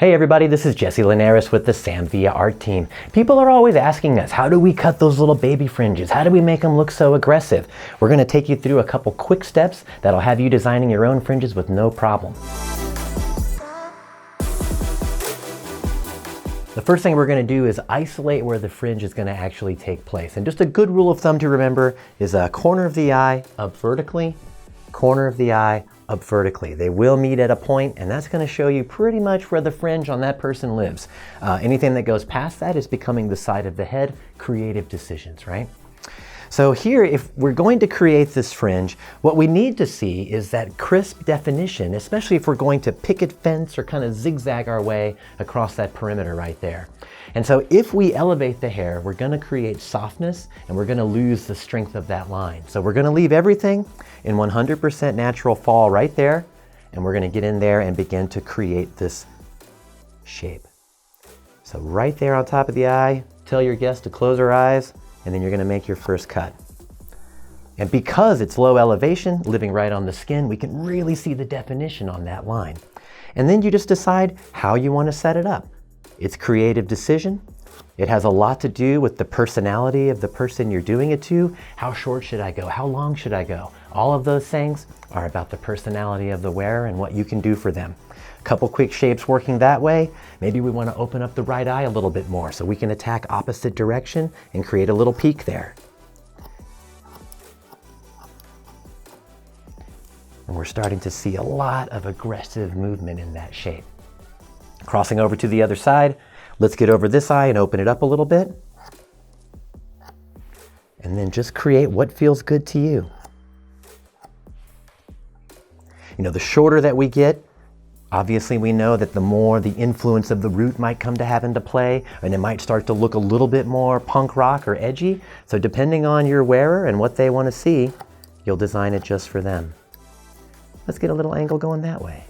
Hey everybody, this is Jesse Linares with the Sam Villa ArTeam. People are always asking us, how do we cut those little baby fringes? How do we make them look so aggressive? We're going to take you through a couple quick steps that'll have you designing your own fringes with no problem. The first thing we're going to do is isolate where the fringe is going to actually take place. And just a good rule of thumb to remember is a corner of the eye up vertically, corner of the eye up vertically. They will meet at a point, and that's going to show you pretty much where the fringe on that person lives. Anything that goes past that is becoming the side of the head. Creative decisions, right? So here, if we're going to create this fringe, what we need to see is that crisp definition, especially if we're going to picket fence or kind of zigzag our way across that perimeter right there. And so if we elevate the hair, we're going to create softness and we're going to lose the strength of that line. So we're going to leave everything in 100% natural fall right there, and we're going to get in there and begin to create this shape. So right there on top of the eye, tell your guest to close her eyes, and then you're going to make your first cut. And because it's low elevation, living right on the skin, we can really see the definition on that line. And then you just decide how you want to set it up. It's creative decision. It has a lot to do with the personality of the person you're doing it to. How short should I go? How long should I go? All of those things are about the personality of the wearer and what you can do for them. A couple quick shapes working that way. Maybe we want to open up the right eye a little bit more so we can attack opposite direction and create a little peak there. And we're starting to see a lot of aggressive movement in that shape. Crossing over to the other side, let's get over this eye and open it up a little bit. And then just create what feels good to you. You know, the shorter that we get, obviously we know that the more the influence of the root might come to have into play, and it might start to look a little bit more punk rock or edgy. So depending on your wearer and what they want to see, you'll design it just for them. Let's get a little angle going that way.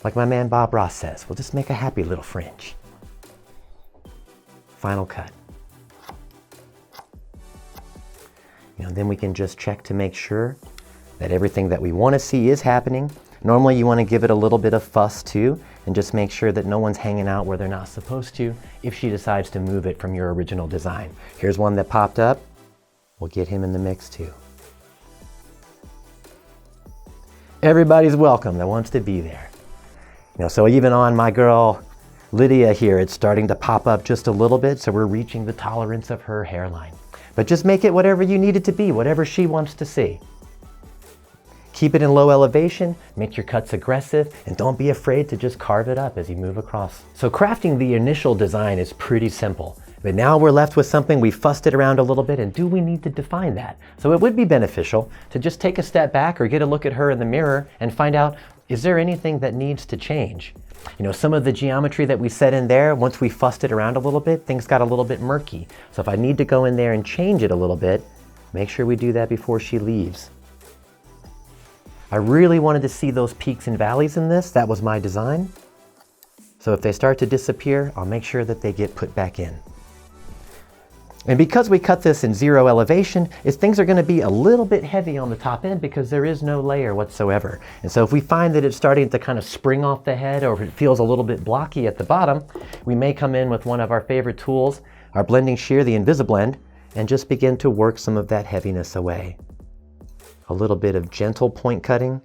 Like my man Bob Ross says, we'll just make a happy little fringe. Final cut. You know, then we can just check to make sure that everything that we want to see is happening. Normally you want to give it a little bit of fuss too, and just make sure that no one's hanging out where they're not supposed to if she decides to move it from your original design. Here's one that popped up. We'll get him in the mix too. Everybody's welcome that wants to be there. You know, so even on my girl Lydia here, it's starting to pop up just a little bit, so we're reaching the tolerance of her hairline. But just make it whatever you need it to be, whatever she wants to see. Keep it in low elevation, make your cuts aggressive, and don't be afraid to just carve it up as you move across. So crafting the initial design is pretty simple. But now we're left with something, we fussed it around a little bit, and do we need to define that? So it would be beneficial to just take a step back or get a look at her in the mirror and find out, is there anything that needs to change? You know, some of the geometry that we set in there, once we fussed it around a little bit, things got a little bit murky. So if I need to go in there and change it a little bit, make sure we do that before she leaves. I really wanted to see those peaks and valleys in this. That was my design. So if they start to disappear, I'll make sure that they get put back in. And because we cut this in zero elevation, things are going to be a little bit heavy on the top end because there is no layer whatsoever. And so if we find that it's starting to kind of spring off the head, or if it feels a little bit blocky at the bottom, we may come in with one of our favorite tools, our blending shear, the Invisiblend, and just begin to work some of that heaviness away. A little bit of gentle point cutting.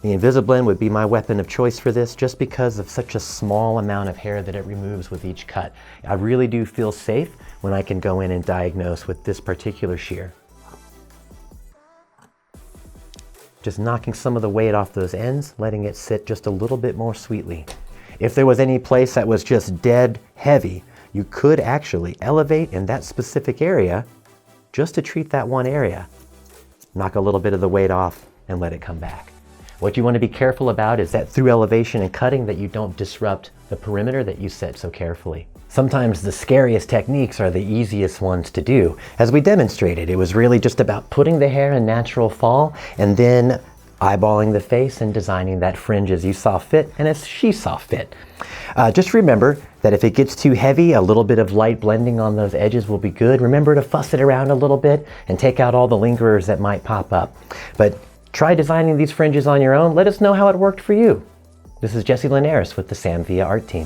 The Invisiblend would be my weapon of choice for this just because of such a small amount of hair that it removes with each cut. I really do feel safe when I can go in and diagnose with this particular shear. Just knocking some of the weight off those ends, letting it sit just a little bit more sweetly. If there was any place that was just dead heavy, you could actually elevate in that specific area just to treat that one area. Knock a little bit of the weight off and let it come back. What you want to be careful about is that through elevation and cutting that you don't disrupt the perimeter that you set so carefully. Sometimes the scariest techniques are the easiest ones to do. As we demonstrated, it was really just about putting the hair in natural fall and then eyeballing the face and designing that fringe as you saw fit and as she saw fit. Just remember that if it gets too heavy, a little bit of light blending on those edges will be good. Remember to fuss it around a little bit and take out all the lingerers that might pop up. But try designing these fringes on your own. Let us know how it worked for you. This is Jesse Linares with the Sam Villa Art Team.